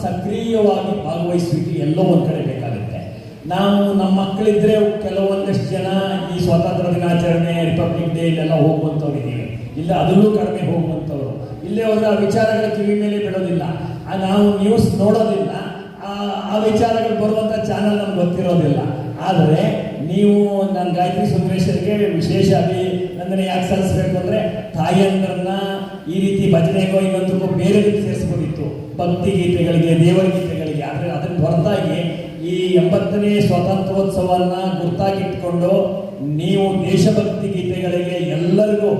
ಸಕ್ರಿಯವಾಗಿ ಭಾಗವಹಿಸುವಿಕೆ ಎಲ್ಲೋ ಒಂದು ಕಡೆ ಬೇಕಾಗುತ್ತೆ. ನಾವು ನಮ್ಮ ಮಕ್ಕಳಿದ್ರೆ ಕೆಲವೊಂದಷ್ಟು ಜನ ಈ ಸ್ವಾತಂತ್ರ್ಯ ದಿನಾಚರಣೆ, ರಿಪಬ್ಲಿಕ್ ಡೇ ಇಲ್ಲೆಲ್ಲ ಹೋಗುವಂಥವ್ರು ಇದ್ದೀವಿ, ಇಲ್ಲ ಅದರಲ್ಲೂ ಕಡಿಮೆ ಹೋಗುವಂಥವ್ರು. ಇಲ್ಲೇ ಹೋದ್ರೆ ಆ ವಿಚಾರಗಳ ಕಿವಿ ಮೇಲೆ ಬಿಡೋದಿಲ್ಲ, ನಾವು ನ್ಯೂಸ್ ನೋಡೋದಿಲ್ಲ, ಆ ವಿಚಾರಗಳು ಬರುವಂಥ ಚಾನಲ್ ನಮ್ಗೆ ಗೊತ್ತಿರೋದಿಲ್ಲ. ಆದರೆ ನೀವು ನಾನು ಗಾಯತ್ರಿ ಸುಂದರೇಶ್ವರಿಗೆ ವಿಶೇಷ ಅಭಿನಂದನೆ ಯಾಕೆ ಸಲ್ಲಿಸಬೇಕು ಅಂದರೆ, ತಾಯಿಯಂದ್ರನ್ನ ಈ ರೀತಿ ಭಜನೆಗೋ ಇನ್ನೊಂದಕ್ಕೋ ಬೇರೆ ರೀತಿ ಸೇರಿಸ್ಬೋದಿತ್ತು, ಭಕ್ತಿ ಗೀತೆಗಳಿಗೆ, ದೇವರ ಗೀತೆಗಳಿಗೆ. ಆದರೆ ಅದನ್ನು ಹೊರತಾಗಿ ಈ 80ನೇ ಸ್ವಾತಂತ್ರ್ಯೋತ್ಸವವನ್ನು ಗುರ್ತಾಗಿಟ್ಕೊಂಡು ನೀವು ದೇಶಭಕ್ತಿ ಗೀತೆಗಳಿಗೆ ಎಲ್ಲರಿಗೂ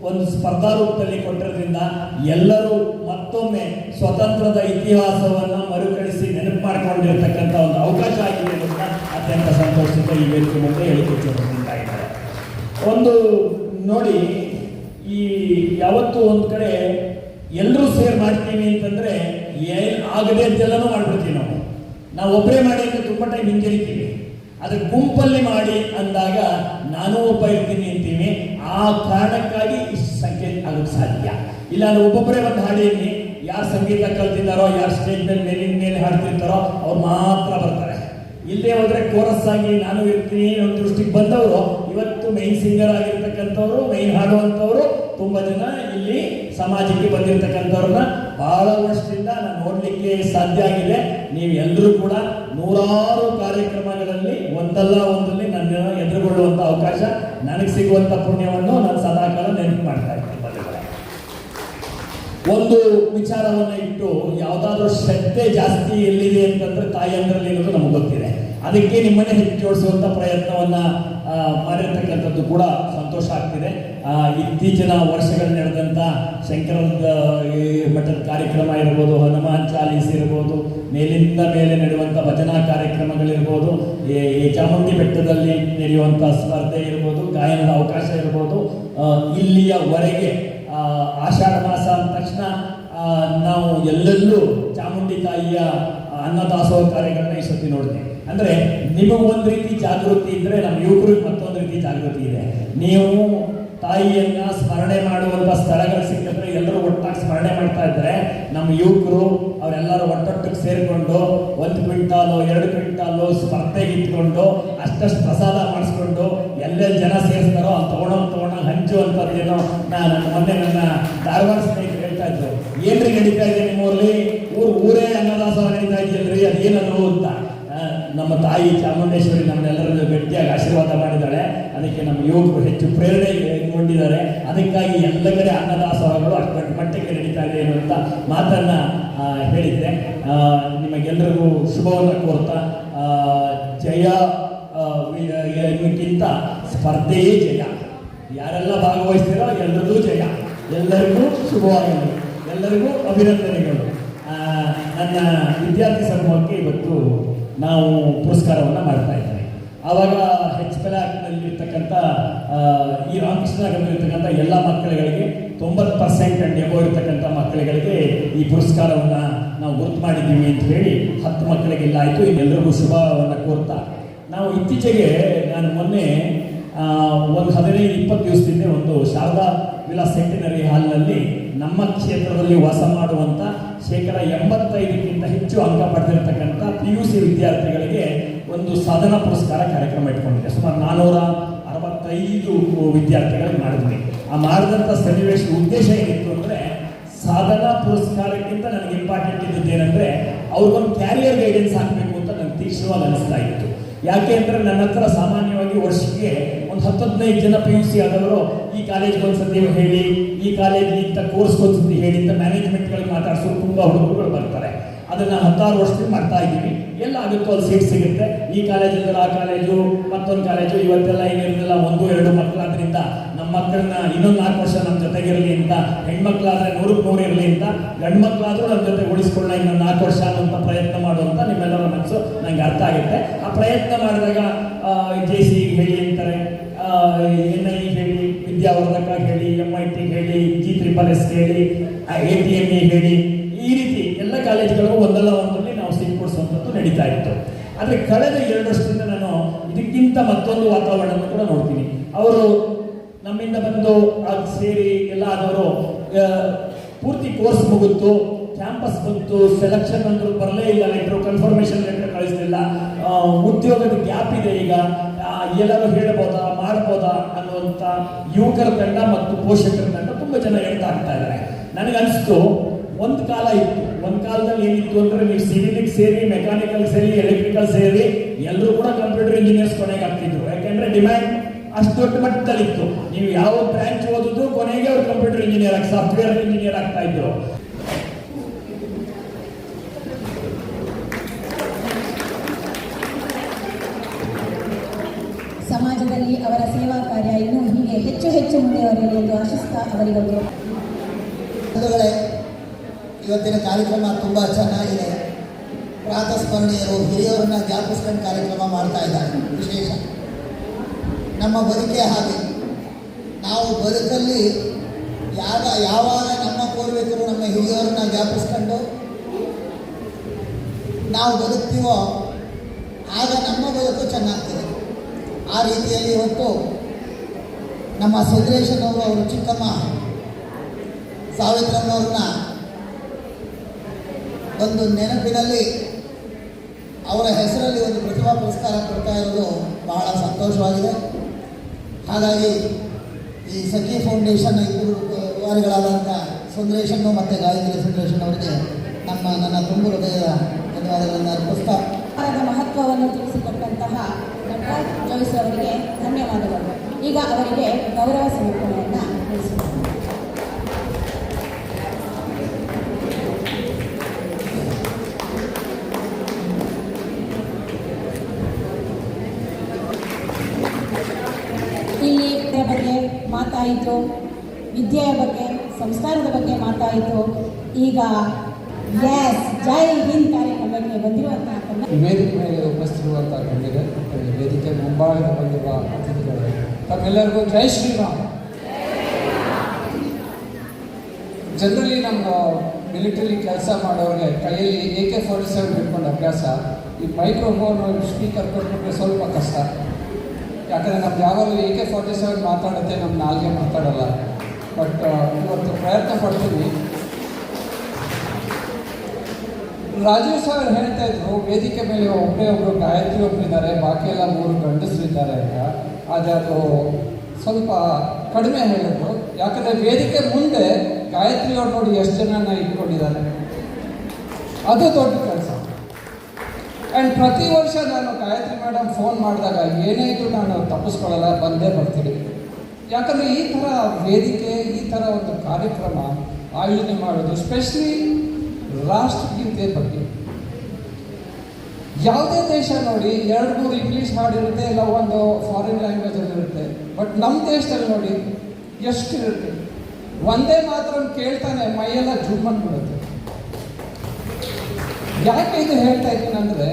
ಒಂದು ಸ್ಪರ್ಧಾ ರೂಪದಲ್ಲಿ ಕೊಟ್ಟಿರೋದ್ರಿಂದ ಎಲ್ಲರೂ ಮತ್ತೊಮ್ಮೆ ಸ್ವತಂತ್ರದ ಇತಿಹಾಸವನ್ನು ಮರುಕಳಿಸಿ ನೆನಪು ಮಾಡಿಕೊಂಡಿರ್ತಕ್ಕಂಥ ಒಂದು ಅವಕಾಶ ಆಗಿದೆ ಅಂತ ಅತ್ಯಂತ ಸಂತೋಷದಿಂದ ಈ ವೇದಿಕೆ ಮುಂದೆ ಹೇಳಿಕೊಟ್ಟಿದ್ದಾರೆ. ಒಂದು ನೋಡಿ, ಈ ಯಾವತ್ತೂ ಒಂದು ಕಡೆ ಎಲ್ಲರೂ ಸೇರ್ ಮಾಡ್ತೀವಿ ಅಂತಂದರೆ ಆಗದೆ ಅಂತೆಲ್ಲನೂ ಮಾಡ್ಬಿಡ್ತೀವಿ. ನಾವು ಒಬ್ಬರೇ ಮಾಡಿ ಅಂತ ತುಂಬ ಟೈಮ್ ಹಿಂಜರಿತೀವಿ. ಅದಕ್ಕೆ ಗುಂಪಲ್ಲಿ ಮಾಡಿ ಅಂದಾಗ ನಾನು ಒಬ್ಬ ಇರ್ತೀನಿ ಅಂತೀವಿ. ಆ ಕಾರಣಕ್ಕಾಗಿ ಇಷ್ಟು ಸಂಖ್ಯೆ ಆಗೋಕ್ಕೆ ಸಾಧ್ಯ ಇಲ್ಲ. ಅಂದ್ರೆ ಒಬ್ಬೊಬ್ಬರೇ ಒಂದು ಹಾಡಿಯಲ್ಲಿ ಯಾರು ಸಂಗೀತ ಕಲ್ತಿದ್ದಾರೋ, ಯಾರು ಸ್ಟೇಜ್ ಮೇಲೆ ಮೇಲಿನ ಮೇಲೆ ಹಾಡ್ತಿರ್ತಾರೋ ಅವ್ರು ಮಾತ್ರ ಬರ್ತಾರೆ. ಇಲ್ಲೇ ಹೋದ್ರೆ ಕೋರಸ್ ಆಗಿ ನಾನು ಇರ್ತೀನಿ ಒಂದು ದೃಷ್ಟಿಗೆ ಬಂದವರು ಇವತ್ತು ಮೈನ್ ಸಿಂಗರ್ ಆಗಿರ್ತಕ್ಕಂಥವ್ರು, ಮೈನ್ ಹಾಡುವಂಥವ್ರು ತುಂಬ ಜನ ಇಲ್ಲಿ ಸಮಾಜಕ್ಕೆ ಬಂದಿರತಕ್ಕಂಥವ್ರನ್ನ ಬಹಳ ವರ್ಷದಿಂದ ನಾನು ನೋಡಲಿಕ್ಕೆ ಸಾಧ್ಯ ಆಗಿದೆ. ನೀವು ಎಲ್ಲರೂ ಕೂಡ ನೂರಾರು ಕಾರ್ಯಕ್ರಮಗಳಲ್ಲಿ ಒಂದಲ್ಲ ಒಂದಲ್ಲಿ ನನ್ನ ಎದುರುಗೊಳ್ಳುವಂಥ ಅವಕಾಶ, ನನಗೆ ಸಿಗುವಂಥ ಪುಣ್ಯವನ್ನು ನಾನು ಸದಾಕಾಲ ನೆನಪು ಮಾಡ್ತಾ ಇದ್ದೀನಿ. ಒಂದು ವಿಚಾರವನ್ನು ಇಟ್ಟು ಯಾವುದಾದ್ರೂ ಶ್ರದ್ಧೆ ಜಾಸ್ತಿ ಎಲ್ಲಿದೆ ಅಂತಂದ್ರೆ ತಾಯಿಯಂದ್ರಲ್ಲಿ ಇರೋದು ನಮಗೆ ಗೊತ್ತಿದೆ. ಅದಕ್ಕೆ ನಿಮ್ಮನ್ನೇ ಹೆಚ್ಚು ಜೋಡಿಸುವಂಥ ಪ್ರಯತ್ನವನ್ನು ಮಾಡಿರ್ತಕ್ಕಂಥದ್ದು ಕೂಡ ಸಂತೋಷ ಆಗ್ತಿದೆ. ಇತ್ತೀಚಿನ ವರ್ಷಗಳಲ್ಲಿ ನಡೆದಂಥ ಶಂಕರ ಮಠದ ಕಾರ್ಯಕ್ರಮ ಇರ್ಬೋದು, ಹನುಮಾನ್ ಚಾಲೀಸ್ ಇರ್ಬೋದು, ಮೇಲಿಂದ ಮೇಲೆ ನಡೆಯುವಂಥ ಭಜನಾ ಕಾರ್ಯಕ್ರಮಗಳಿರ್ಬೋದು, ಈ ಚಾಮುಂಡಿ ಬೆಟ್ಟದಲ್ಲಿ ನಡೆಯುವಂಥ ಸ್ಪರ್ಧೆ ಇರ್ಬೋದು, ಗಾಯನದ ಅವಕಾಶ ಇರ್ಬೋದು, ಇಲ್ಲಿಯವರೆಗೆ ಆಷಾಢ ಮಾಸ ಅಂದ ತಕ್ಷಣ ನಾವು ಎಲ್ಲೆಲ್ಲೂ ಚಾಮುಂಡಿ ತಾಯಿಯ ಅನ್ನದಾಸೋಹ ಕಾರ್ಯಗಳನ್ನ ಈ ಸತಿ ನೋಡ್ತೀವಿ. ಅಂದರೆ ನಿಮಗೆ ಒಂದು ರೀತಿ ಜಾಗೃತಿ ಇದ್ದರೆ ನಮ್ಮ ಯುವಕರಿಗೆ ಮತ್ತೊಂದು ರೀತಿ ಜಾಗೃತಿ ಇದೆ. ನೀವು ತಾಯಿಯನ್ನ ಸ್ಮರಣೆ ಮಾಡುವಂಥ ಸ್ಥಳಗಳು ಸಿಕ್ಕಿದ್ರೆ ಎಲ್ಲರೂ ಒಟ್ಟಾಗಿ ಸ್ಮರಣೆ ಮಾಡ್ತಾ ಇದ್ದಾರೆ. ನಮ್ಮ ಯುವಕರು ಅವರೆಲ್ಲರೂ ಒಟ್ಟೊಟ್ಟಿಗೆ ಸೇರಿಕೊಂಡು 1 ಕ್ವಿಂಟಾಲು 2 ಕ್ವಿಂಟಾಲು ಸ್ಪರ್ಧೆಗೆ ಇಟ್ಕೊಂಡು ಅಷ್ಟಷ್ಟು ಪ್ರಸಾದ ಮಾಡಿಸ್ಕೊಂಡು ಎಲ್ಲೆಲ್ಲಿ ಜನ ಸೇರಿಸ್ತಾರೋ ಅಲ್ಲಿ ತೊಗೊಂಡು ಹಂಚು ಅಂತದ್ದೇನೋ ನಾನು ಮೊನ್ನೆ ನನ್ನ ಧಾರವಾಡ ಸ್ನೇಹಿತರು ಹೇಳ್ತಾ ಇದ್ರು, ಏನ್ರಿ ನಡೀತಾ ಇದೆ ನಿಮ್ಮೂರಲ್ಲಿ, ಊರೇ ಅನ್ನದಾಸೋಹ ನಡೀತಾ ಇದೆಯಲ್ರಿ, ಅದೇನದು ಅಂತ. ನಮ್ಮ ತಾಯಿ ಚಾಮುಂಡೇಶ್ವರಿ ನಮ್ಮನ್ನೆಲ್ಲರನ್ನು ಗಟ್ಟಿಯಾಗಿ ಆಶೀರ್ವಾದ ಮಾಡಿದ್ದಾಳೆ. ಅದಕ್ಕೆ ನಮ್ಮ ಯುವಕರು ಹೆಚ್ಚು ಪ್ರೇರಣೆಗೊಂಡಿದ್ದಾರೆ. ಅದಕ್ಕಾಗಿ ಎಲ್ಲ ಕಡೆ ಅನ್ನದಾಸೋಹಗಳು ಅಷ್ಟು ಮಟ್ಟಿಗೆ ನಡೀತಾ ಇದೆ ಅನ್ನುವಂಥ ಮಾತನ್ನು ಹೇಳಿದ್ದೆ. ನಿಮಗೆಲ್ಲರಿಗೂ ಶುಭವನ್ನು ಕೋರ್ತಾ, ಜಯ ಇದಕ್ಕಿಂತ ಸ್ಪರ್ಧೆಯೇ ಜಯ. ಯಾರೆಲ್ಲ ಭಾಗವಹಿಸ್ತೀರೋ ಎಲ್ಲರಿಗೂ ಜಯ, ಎಲ್ಲರಿಗೂ ಶುಭವಾಗಲಿ, ಎಲ್ಲರಿಗೂ ಅಭಿನಂದನೆಗಳು. ನನ್ನ ವಿದ್ಯಾರ್ಥಿ ಸಮೂಹಕ್ಕೆ ಇವತ್ತು ನಾವು ಪುರಸ್ಕಾರವನ್ನು ಮಾಡ್ತಾ ಇದ್ದೀವಿ. ಆವಾಗ HPLACನಲ್ಲಿರ್ತಕ್ಕಂಥ ಈ ರಾಮಕೃಷ್ಣನಗರದಲ್ಲಿರ್ತಕ್ಕಂಥ ಎಲ್ಲ ಮಕ್ಕಳುಗಳಿಗೆ 90% ಅಂಡ್ ಎಬೋ ಇರ್ತಕ್ಕಂಥ ಮಕ್ಕಳುಗಳಿಗೆ ಈ ಪುರಸ್ಕಾರವನ್ನು ನಾವು ಗುರುತು ಮಾಡಿದ್ದೀವಿ ಅಂತ ಹೇಳಿ 10 ಮಕ್ಕಳಿಗೆ ಇಲ್ಲ ಆಯಿತು. ಇನ್ನೆಲ್ಲರಿಗೂ ಶುಭವನ್ನು ಕೋರ್ತಾ, ನಾವು ಇತ್ತೀಚೆಗೆ ನಾನು ಮೊನ್ನೆ ಒಂದು 15-20 ದಿವಸದಿಂದ ಒಂದು ಶಾರದಾ ವಿಲಾಸ್ ಸೆಂಟಿನರಿ ಹಾಲ್ನಲ್ಲಿ ನಮ್ಮ ಕ್ಷೇತ್ರದಲ್ಲಿ ವಾಸ ಮಾಡುವಂಥ 85% ಹೆಚ್ಚು ಅಂಕ ಪಡೆದಿರ್ತಕ್ಕಂಥ PUC ವಿದ್ಯಾರ್ಥಿಗಳಿಗೆ ಒಂದು ಸಾಧನಾ ಪುರಸ್ಕಾರ ಕಾರ್ಯಕ್ರಮ ಇಟ್ಕೊಂಡಿದೆ. ಸುಮಾರು 465 ವಿದ್ಯಾರ್ಥಿಗಳಿಗೆ ಮಾಡಿದ್ವಿ. ಆ ಮಾಡಿದಂಥ ಸನ್ನಿವೇಶ ಉದ್ದೇಶ ಏನಿತ್ತು ಅಂದರೆ, ಸಾಧನಾ ಪುರಸ್ಕಾರಕ್ಕಿಂತ ನನಗೆ ಇಂಪಾರ್ಟೆಂಟ್ ಇದ್ದದ್ದು ಏನಂದರೆ ಅವ್ರಿಗೊಂದು ಕ್ಯಾರಿಯರ್ ಗೈಡೆನ್ಸ್ ಹಾಕಬೇಕು ಅಂತ ನನಗೆ ತೀಕ್ಷ್ಣವಾಗಿ ಅನಿಸ್ತಾ ಇತ್ತು. ಯಾಕೆ ಅಂದರೆ ನನ್ನ ಹತ್ರ ಸಾಮಾನ್ಯವಾಗಿ ವರ್ಷಕ್ಕೆ ಒಂದು 10-15 ಜನ PUC ಆದವರು ಈ ಕಾಲೇಜ್ಗೆ ಒಂದ್ಸತಿ ಹೇಳಿ, ಈ ಕಾಲೇಜ್ ಇಂಥ ಕೋರ್ಸ್ಗೆ ಒಂದ್ಸತಿ ಹೇಳಿ ಅಂತ ಮ್ಯಾನೇಜ್ಮೆಂಟ್ಗಳಿಗೆ ಮಾತಾಡ್ಸೋರು ತುಂಬ ಹುಡುಗರುಗಳು ಬರ್ತಾರೆ. ಅದನ್ನು 16 ವರ್ಷದಿಂದ ಮಾಡ್ತಾ ಇದ್ದೀವಿ. ಎಲ್ಲ ಆಗುತ್ತೋ ಅಲ್ಲಿ ಸೀಟ್ ಸಿಗುತ್ತೆ. ಈ ಕಾಲೇಜಲ್ಲಿ ಆ ಕಾಲೇಜು, ಮತ್ತೊಂದು ಕಾಲೇಜು, ಇವತ್ತೆಲ್ಲ ಏನಿರೋದಿಲ್ಲ 1-2 ಮಕ್ಕಳಾದ್ರಿಂದ ನಮ್ಮ ಮಕ್ಕಳನ್ನ ಇನ್ನೊಂದು 4 ವರ್ಷ ನಮ್ಮ ಜೊತೆಗಿರಲಿ ಅಂತ, ಹೆಣ್ಮಕ್ಳಾದ್ರೆ 100ಕ್ಕೆ 100 ಇರಲಿ ಅಂತ, ಗಂಡು ಮಕ್ಕಳಾದ್ರೂ ನಮ್ಮ ಜೊತೆ ಉಳಿಸ್ಕೊಳ್ಳ ಇನ್ನೊಂದು 4 ವರ್ಷ ಅನ್ನೋಂಥ ಪ್ರಯತ್ನ ಮಾಡುವಂಥ ನಿಮ್ಮೆಲ್ಲರ ಮನಸ್ಸು ನನಗೆ ಅರ್ಥ ಆಗುತ್ತೆ. ಆ ಪ್ರಯತ್ನ ಮಾಡಿದಾಗ JC ಹೇಳಿ ಅಂತಾರೆ, NI ಹೇಳಿ, ವಿದ್ಯಾವರ್ಧಕ ಹೇಳಿ, MIT ಹೇಳಿ, G-SSS ಹೇಳಿ, ATME ಹೇಳಿ, ಈ ರೀತಿ ಎಲ್ಲ ಕಾಲೇಜುಗಳಿಗೂ ಒಂದಲ್ಲ ಒಂದರಲ್ಲಿ ನಾವು ಸೀಟ್ ಕೊಡಿಸುವಂಥದ್ದು ನಡೀತಾ ಇತ್ತು. ಆದರೆ ಕಳೆದ 2 ವರ್ಷದಿಂದ ನಾನು ಇದಕ್ಕಿಂತ ಮತ್ತೊಂದು ವಾತಾವರಣವನ್ನು ಕೂಡ ನೋಡ್ತೀನಿ. ಅವರು ನಮ್ಮಿಂದ ಬಂದು ಸೇರಿ ಎಲ್ಲ ಆದವರು ಪೂರ್ತಿ ಕೋರ್ಸ್ ಮುಗಿತು, ಕ್ಯಾಂಪಸ್ ಕ್ಯಾಂಪಸ್ ಬಂತು, ಸೆಲೆಕ್ಷನ್ ಅಂದ್ರು ಬರಲೇ ಇಲ್ಲ, ಲೆಟ್ರು ಕನ್ಫರ್ಮೇಷನ್ ಲೆಟರ್ ಕಳಿಸ್ಲಿಲ್ಲ, ಉದ್ಯೋಗದ ಗ್ಯಾಪ್ ಇದೆ ಈಗ, ಎಲ್ಲರೂ ಹೇಳ್ಬೋದಾ ಮಾಡ್ಬೋದಾ ಅನ್ನುವಂಥ ಯುವಕರ ತಂಡ ಮತ್ತು ಪೋಷಕರ ತಂಡ ತುಂಬ ಜನ ಹೇಳ್ತಾ ಆಗ್ತಾ ಇದ್ದಾರೆ. ನನಗನ್ನಿಸ್ತು ಒಂದು ಕಾಲ ಇತ್ತು, ಒಂದು ಕಾಲದಲ್ಲಿ ಏನಿತ್ತು ಅಂದ್ರೆ ನೀವು ಸಿವಿಲಿಗೆ ಸೇರಿ, ಮೆಕ್ಯಾನಿಕಲ್ ಸೇರಿ, ಎಲೆಕ್ಟ್ರಿಕಲ್ ಸೇರಿ ಎಲ್ಲರೂ ಕೂಡ ಕಂಪ್ಯೂಟರ್ ಇಂಜಿನಿಯರ್ಸ್ ಕೊನೆಗೆ ಆಗ್ತಿದ್ರು. ಯಾಕೆಂದ್ರೆ ಡಿಮ್ಯಾಂಡ್ ಅಷ್ಟು ದೊಡ್ಡ ಮಟ್ಟದಲ್ಲಿತ್ತು. ನೀವು ಯಾವ ಬ್ರಾಂಚ್ ಓದಿದ್ರು ಕೊನೆಗೆ ಅವ್ರು ಕಂಪ್ಯೂಟರ್ ಇಂಜಿನಿಯರ್ ಆಗಿ, ಸಾಫ್ಟ್ವೇರ್ ಇಂಜಿನಿಯರ್ ಆಗ್ತಾ ಇದ್ರು. ಸಮಾಜದಲ್ಲಿ ಅವರ ಸೇವಾ ಕಾರ್ಯ ಇನ್ನೂ ಹೀಗೆ ಹೆಚ್ಚು ಹೆಚ್ಚು ಮುಂದುವರಿಯಲಿ ಎಂದು ಆಶಿಸ್ತಾ ಅವರಿಗೊಂದು ಇವತ್ತಿನ ಕಾರ್ಯಕ್ರಮ ತುಂಬ ಚೆನ್ನಾಗಿದೆ. ಪ್ರಾತಸ್ಮರಣೀಯರು ಹಿರಿಯವರನ್ನ ಜ್ಞಾಪಿಸ್ಕೊಂಡು ಕಾರ್ಯಕ್ರಮ ಮಾಡ್ತಾ ಇದ್ದಾರೆ. ವಿಶೇಷ ನಮ್ಮ ಬದುಕೆ ಹಾಗೆ, ನಾವು ಬದುಕಲ್ಲಿ ಯಾವಾಗ ನಮ್ಮ ಪೂರ್ವಿಕರು ನಮ್ಮ ಹಿರಿಯವರನ್ನ ಜ್ಞಾಪಿಸ್ಕೊಂಡು ನಾವು ಬದುಕ್ತೀವೋ ಆಗ ನಮ್ಮ ಬದುಕು ಚೆನ್ನಾಗ್ತದೆ. ಆ ರೀತಿಯಲ್ಲಿ ಇವತ್ತು ನಮ್ಮ ಸುಂದರೇಶನ್ ಅವರು ಚಿಕ್ಕಮ್ಮ ಸಾವಿತ್ರಮ್ಮವ್ರನ್ನ ಒಂದು ನೆನಪಿನಲ್ಲಿ ಅವರ ಹೆಸರಲ್ಲಿ ಒಂದು ಪ್ರತಿಭಾ ಪುರಸ್ಕಾರ ಕೊಡ್ತಾ ಇರೋದು ಬಹಳ ಸಂತೋಷವಾಗಿದೆ. ಹಾಗಾಗಿ ಈ ಸಖಿ ಫೌಂಡೇಶನ್ ಇಬ್ಬರು ರೂವಾರಿಗಳಾದಂಥ ಸುಂದರೇಶನ್ನು ಮತ್ತು ಗಾಯತ್ರಿ ಸುಂದರೇಶನ್ ಅವರಿಗೆ ನನ್ನ ತುಂಬ ಹೃದಯದ ಧನ್ಯವಾದಗಳನ್ನು ಅರ್ಪಿಸ್ತಾ ಮಹತ್ವವನ್ನು ತಿಳಿಸಿಕೊಟ್ಟಂತಹ ನಟರಾಜ್ ಜೋಯಿಸ್ ಅವರಿಗೆ ಧನ್ಯವಾದಗಳು. ಈಗ ಅವರಿಗೆ ಗೌರವ ಸಮರ್ಪಣೆಯನ್ನು ತಿಳಿಸಿದ್ದಾರೆ. ಇಲ್ಲಿ ಬಗ್ಗೆ ಮಾತಾಯಿತು, ವಿದ್ಯೆಯ ಬಗ್ಗೆ, ಸಂಸ್ಕಾರದ ಬಗ್ಗೆ ಮಾತಾಯಿತು. ಈಗ ಜೈ ಹಿಂದ್ ಕಾರ್ಯಕ್ರಮಕ್ಕೆ ಬಂದಿರುವಂತಹ ವೇದಿಕೆ ಮೇಲೆ ಉಪಸ್ಥಿತಿರುವಂತಹ ಗಣ್ಯರು, ವೇದಿಕೆ ಮುಂಭಾಗದ ಬಂದಿರುವ ಅತಿಥಿಗಳು, ತಮ್ಮೆಲ್ಲರಿಗೂ ಜೈ ಶ್ರೀರಾಮ್. ಜನರಲಿ ನಮ್ಮ ಮಿಲಿಟರಿ ಕೆಲಸ ಮಾಡೋರಿಗೆ ಕೈಯಲ್ಲಿ AK-47 ಇಟ್ಕೊಂಡು ಅಭ್ಯಾಸ. ಈ ಮೈಕ್ರೋಫೋನು ಸ್ಪೀಕರ್ ಕೊಟ್ಬಿಟ್ರೆ ಸ್ವಲ್ಪ ಕಷ್ಟ. ಯಾಕಂದರೆ ನಮ್ದು ಯಾವಾಗಲೂ AK-47 ಮಾತಾಡುತ್ತೆ, ನಮ್ಮ ನಾಲ್ಗೆ ಮಾತಾಡೋಲ್ಲ. ಬಟ್ ಇವತ್ತು ಪ್ರಯತ್ನ ಪಡ್ತೀವಿ. ರಾಜೀವ್ ಸರ್ ಹೇಳ್ತಾ ಇದ್ರು, ವೇದಿಕೆ ಮೇಲೆ ಒಬ್ಬರು ಗಾಯತ್ರಿ ಒಬ್ಬರಿದ್ದಾರೆ, ಬಾಕಿ ಎಲ್ಲ 3 ಗಂಡಸರಿದ್ದಾರೆ ಅಂತ. ಆದರೆ ಅದು ಸ್ವಲ್ಪ ಕಡಿಮೆ ಹೇಳಿದ್ರು. ಯಾಕಂದರೆ ವೇದಿಕೆ ಮುಂದೆ ಗಾಯತ್ರಿ ಅವ್ರು ನೋಡಿ ಎಷ್ಟು ಜನನ ಇಟ್ಕೊಂಡಿದ್ದಾರೆ, ಅದು ದೊಡ್ಡ ಕೆಲಸ. ಆ್ಯಂಡ್ ಪ್ರತಿ ವರ್ಷ ನಾನು ಗಾಯತ್ರಿ ಮೇಡಮ್ ಫೋನ್ ಮಾಡಿದಾಗ ಏನೇ ಇದ್ರು ನಾನು ತಪ್ಪಿಸ್ಕೊಳ್ಳಲ್ಲ, ಬಂದೇ ಬರ್ತೀನಿ. ಯಾಕಂದರೆ ಈ ಥರ ವೇದಿಕೆ, ಈ ಥರ ಒಂದು ಕಾರ್ಯಕ್ರಮ ಆಯೋಜನೆ ಮಾಡೋದು, ಸ್ಪೆಷಲಿ ರಾಷ್ಟ್ರಗೀತೆ ಬಗ್ಗೆ. ಯಾವುದೇ ದೇಶ ನೋಡಿ 2-3 ಇಂಗ್ಲೀಷ್ ಹಾಡಿರುತ್ತೆ, ಇಲ್ಲ ಒಂದು ಫಾರಿನ್ ಲ್ಯಾಂಗ್ವೇಜಲ್ಲಿ ಇರುತ್ತೆ. ಬಟ್ ನಮ್ಮ ದೇಶದಲ್ಲಿ ನೋಡಿ ಎಷ್ಟಿರುತ್ತೆ, ಒಂದೇ ಮಾತ್ರ ಕೇಳ್ತಾನೆ ಮೈಯೆಲ್ಲ ಜುಮ್ ಅಂದ್ಬಿಡುತ್ತೆ. ಯಾಕೆ ಇದು ಹೇಳ್ತಾ ಇದ್ದೀನಿ ಅಂದರೆ,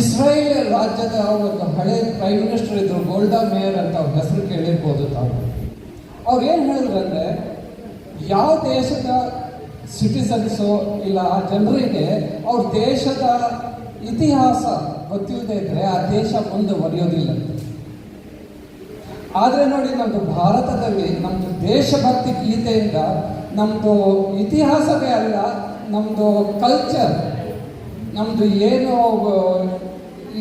ಇಸ್ರೇಲ್ ರಾಜ್ಯದ ಒಂದು ಹಳೆ ಪ್ರೈಮ್ ಮಿನಿಸ್ಟರ್ ಇದ್ರು, ಗೋಲ್ಡಾ ಮೇಯರ್ ಅಂತ ಅವ್ರ ಹೆಸರು ಕೇಳಿರ್ಬೋದು ತಾವು. ಅವ್ರು ಏನು ಹೇಳಿದ್ರು ಅಂದರೆ, ಯಾವ ದೇಶದ ಸಿಟಿಸನ್ಸು ಇಲ್ಲ ಆ ಜನರಿಗೆ ಅವ್ರ ದೇಶದ ಇತಿಹಾಸ ಗೊತ್ತಿಲ್ಲದೆ ಇದ್ದರೆ ಆ ದೇಶ ಮುಂದುವರಿಯೋದಿಲ್ಲ. ಆದರೆ ನೋಡಿ, ನಮ್ಮದು ಭಾರತದಲ್ಲಿ ನಮ್ಮದು ದೇಶಭಕ್ತಿ ಗೀತೆಯಿಂದ ನಮ್ಮದು ಇತಿಹಾಸವೇ ಅಲ್ಲ, ನಮ್ಮದು ಕಲ್ಚರ್, ನಮ್ಮದು ಏನು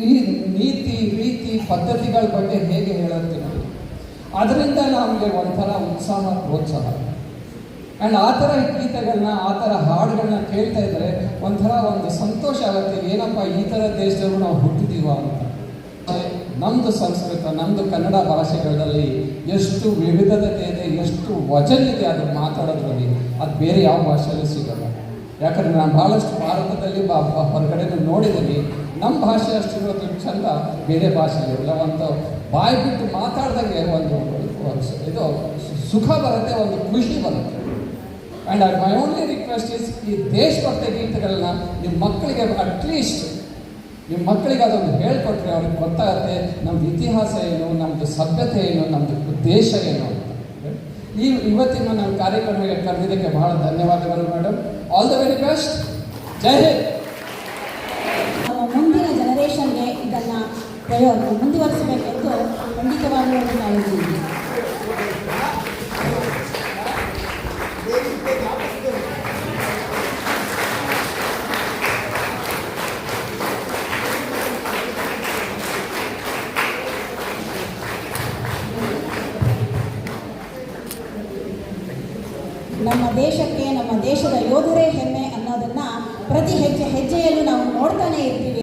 ಈ ನೀತಿ ರೀತಿ ಪದ್ಧತಿಗಳ ಬಗ್ಗೆ ಹೇಗೆ ಹೇಳುತ್ತೆ ನೋಡಿ, ಅದರಿಂದ ನಮಗೆ ಒಂಥರ ಉತ್ಸಾಹ, ಪ್ರೋತ್ಸಾಹ. ಆ್ಯಂಡ್ ಆ ಥರ ಗೀತೆಗಳನ್ನ, ಆ ಥರ ಹಾಡುಗಳನ್ನ ಕೇಳ್ತಾ ಇದ್ದರೆ ಒಂಥರ ಒಂದು ಸಂತೋಷ ಆಗುತ್ತೆ. ಏನಪ್ಪ, ಈ ಥರ ದೇಶದಲ್ಲೂ ನಾವು ಹುಟ್ಟಿದೀವ ಅಂತ. ನಮ್ಮದು ಸಂಸ್ಕೃತ, ನಮ್ಮದು ಕನ್ನಡ ಭಾಷೆಗಳಲ್ಲಿ ಎಷ್ಟು ವಿವಿಧತೆ ಇದೆ, ಎಷ್ಟು ವಚನ ಇದೆ ಅದು ಮಾತಾಡೋದ್ರಲ್ಲಿ, ಅದು ಬೇರೆ ಯಾವ ಭಾಷೆಯಲ್ಲೂ ಸಿಗಲ್ಲ. ಯಾಕಂದರೆ ನಾನು ಭಾಳಷ್ಟು ಭಾರತದಲ್ಲಿ ಹೊರಗಡೆ ನೋಡಿದ್ದೀನಿ, ನಮ್ಮ ಭಾಷೆ ಅಷ್ಟಿರೋದು ಚಂದ ಬೇರೆ ಭಾಷೆಗಳಿಲ್ಲ. ಒಂದು ಬಾಯಿ ಬಿಟ್ಟು ಮಾತಾಡ್ದಂಗೆ ಒಂದು ಇದು ಸುಖ ಬರುತ್ತೆ, ಒಂದು ಖುಷಿ ಬರುತ್ತೆ. And my only request is, ಈ ದೇಶಭಕ್ತಿ ಗೀತೆಗಳನ್ನ ನಿಮ್ಮ ಮಕ್ಕಳಿಗೆ ಅಟ್ಲೀಸ್ಟ್ ನಿಮ್ಮ ಮಕ್ಕಳಿಗೆ ಅದೊಂದು ಹೇಳ್ಕೊಟ್ರೆ ಅವ್ರಿಗೆ ಗೊತ್ತಾಗುತ್ತೆ ನಮ್ಮದು ಇತಿಹಾಸ ಏನು, ನಮ್ಮದು ಸಭ್ಯತೆ ಏನು, ನಮ್ಮದು ದೇಶ ಏನು ಅಂತ. ಇವತ್ತಿನ ನಮ್ಮ ಕಾರ್ಯಕ್ರಮಕ್ಕೆ ಕರೆದಿದ್ದಕ್ಕೆ ಬಹಳ ಧನ್ಯವಾದಗಳು madam. All the very best. Jai Hind. ಮುಂದಿನ ಜನರೇಷನ್ಗೆ ಇದನ್ನು ಮುಂದುವರಿಸಬೇಕೆಂದು ಖಂಡಿತವಾಗಿಯೂ ನಾವು ನಮ್ಮ ದೇಶಕ್ಕೆ ನಮ್ಮ ದೇಶದ ಯೋಧರೇ ಹೆಮ್ಮೆ ಅನ್ನೋದನ್ನು ಪ್ರತಿ ಹೆಜ್ಜೆಯಲ್ಲೂ ನಾವು ನೋಡ್ತಾನೆ ಇರ್ತೀವಿ.